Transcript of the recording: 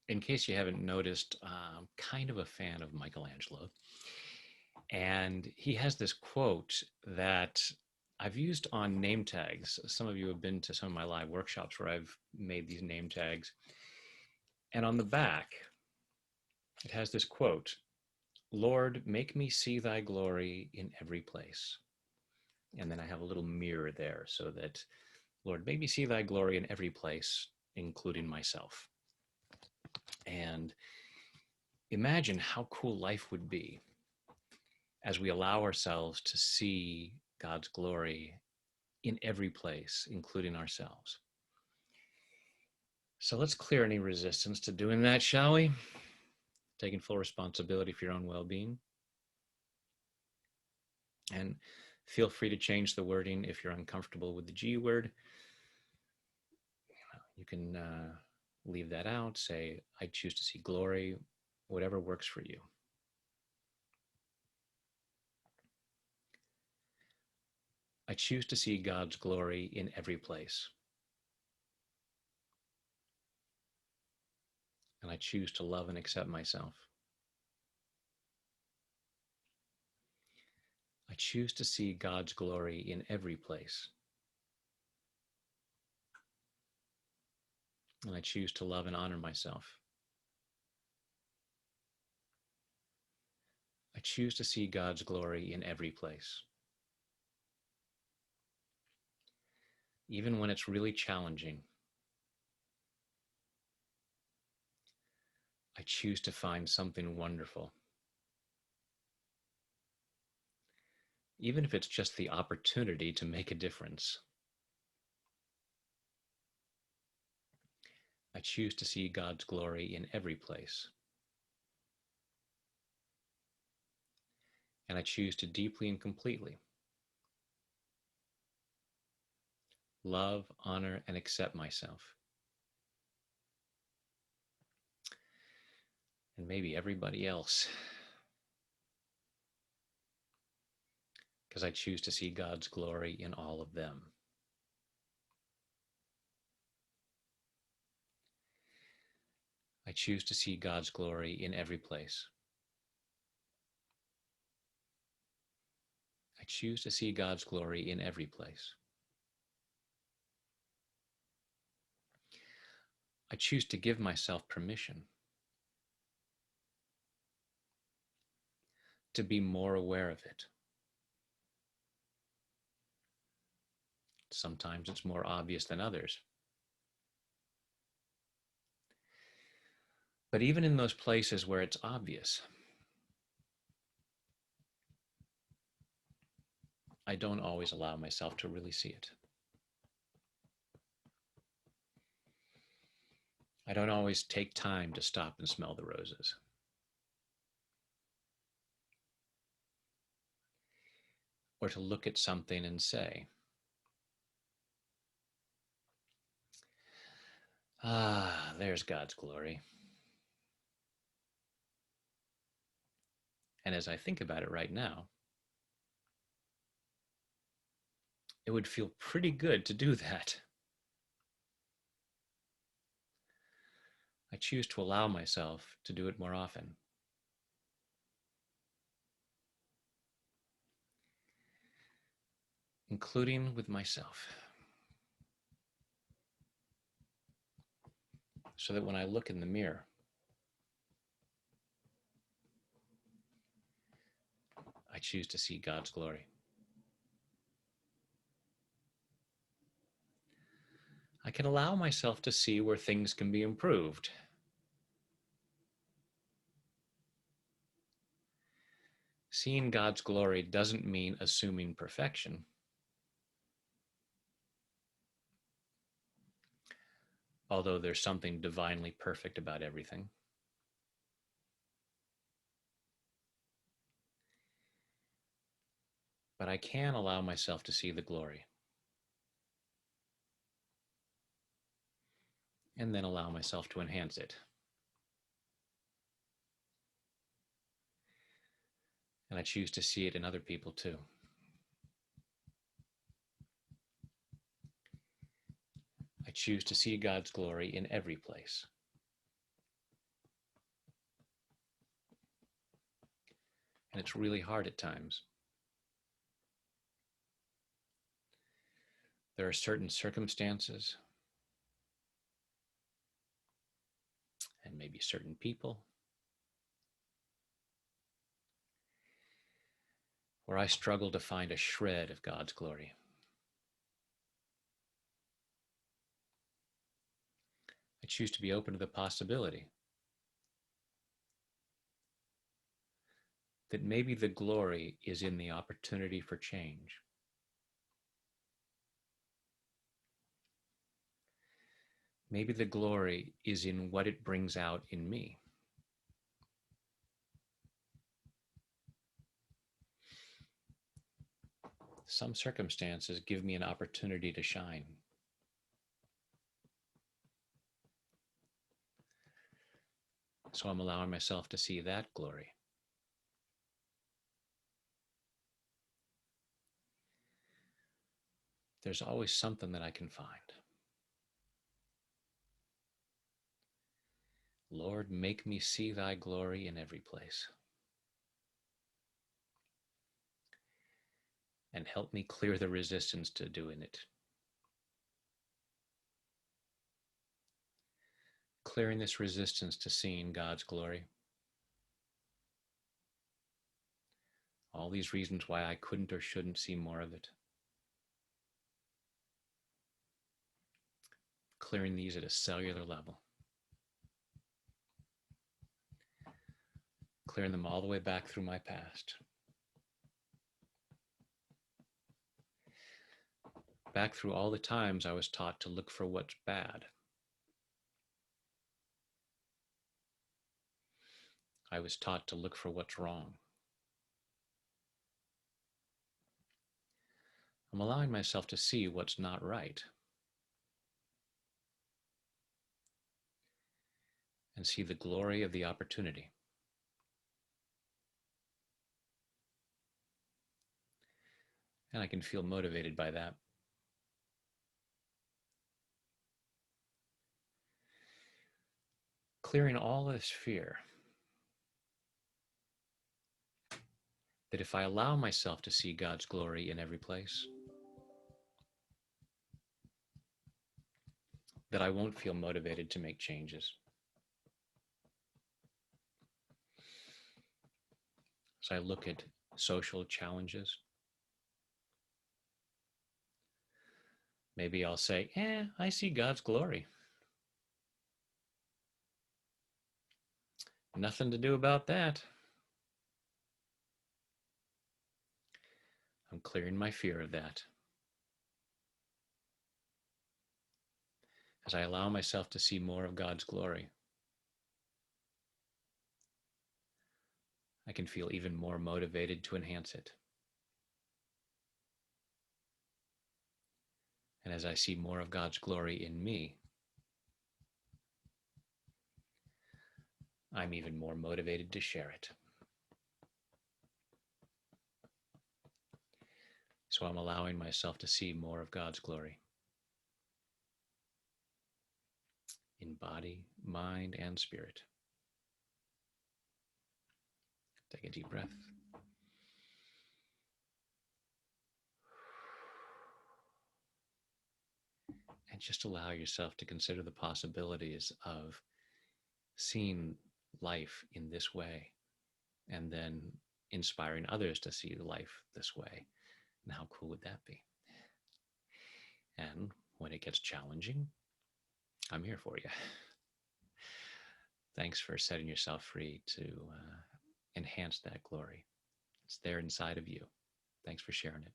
in case you haven't noticed, kind of a fan of Michelangelo. And he has this quote that I've used on name tags. Some of you have been to some of my live workshops where I've made these name tags. And on the back, it has this quote: Lord, make me see thy glory in every place. And then I have a little mirror there so that, Lord, make me see thy glory in every place, including myself. And imagine how cool life would be as we allow ourselves to see God's glory in every place, including ourselves. So let's clear any resistance to doing that, shall we? Taking full responsibility for your own well-being. And feel free to change the wording if you're uncomfortable with the G word. You can leave that out, say, I choose to see glory, whatever works for you. I choose to see God's glory in every place. And I choose to love and accept myself. I choose to see God's glory in every place. And I choose to love and honor myself. I choose to see God's glory in every place. Even when it's really challenging, I choose to find something wonderful. Even if it's just the opportunity to make a difference. I choose to see God's glory in every place. And I choose to deeply and completely love, honor, and accept myself. And maybe everybody else. Because I choose to see God's glory in all of them. I choose to see God's glory in every place. I choose to see God's glory in every place. I choose to give myself permission to be more aware of it. Sometimes it's more obvious than others. But even in those places where it's obvious, I don't always allow myself to really see it. I don't always take time to stop and smell the roses. Or to look at something and say, ah, there's God's glory. And as I think about it right now, it would feel pretty good to do that. I choose to allow myself to do it more often. Including with myself. So that when I look in the mirror, I choose to see God's glory. I can allow myself to see where things can be improved. Seeing God's glory doesn't mean assuming perfection. Although there's something divinely perfect about everything. But I can allow myself to see the glory. And then allow myself to enhance it. And I choose to see it in other people too. I choose to see God's glory in every place. And it's really hard at times. There are certain circumstances and maybe certain people where I struggle to find a shred of God's glory. I choose to be open to the possibility that maybe the glory is in the opportunity for change. Maybe the glory is in what it brings out in me. Some circumstances give me an opportunity to shine. So I'm allowing myself to see that glory. There's always something that I can find. Lord, make me see thy glory in every place. And help me clear the resistance to doing it. Clearing this resistance to seeing God's glory. All these reasons why I couldn't or shouldn't see more of it. Clearing these at a cellular level. Clearing them all the way back through my past. Back through all the times I was taught to look for what's bad. I was taught to look for what's wrong. I'm allowing myself to see what's not right. And see the glory of the opportunity. And I can feel motivated by that. Clearing all this fear that if I allow myself to see God's glory in every place, that I won't feel motivated to make changes. As I look at social challenges, maybe I'll say, I see God's glory. Nothing to do about that. I'm clearing my fear of that. As I allow myself to see more of God's glory, I can feel even more motivated to enhance it. And as I see more of God's glory in me, I'm even more motivated to share it. So I'm allowing myself to see more of God's glory in body, mind, and spirit. Take a deep breath. And just allow yourself to consider the possibilities of seeing life in this way and then inspiring others to see life this way. And how cool would that be? And when it gets challenging, I'm here for you. Thanks for setting yourself free to enhance that glory. It's there inside of you. Thanks for sharing it.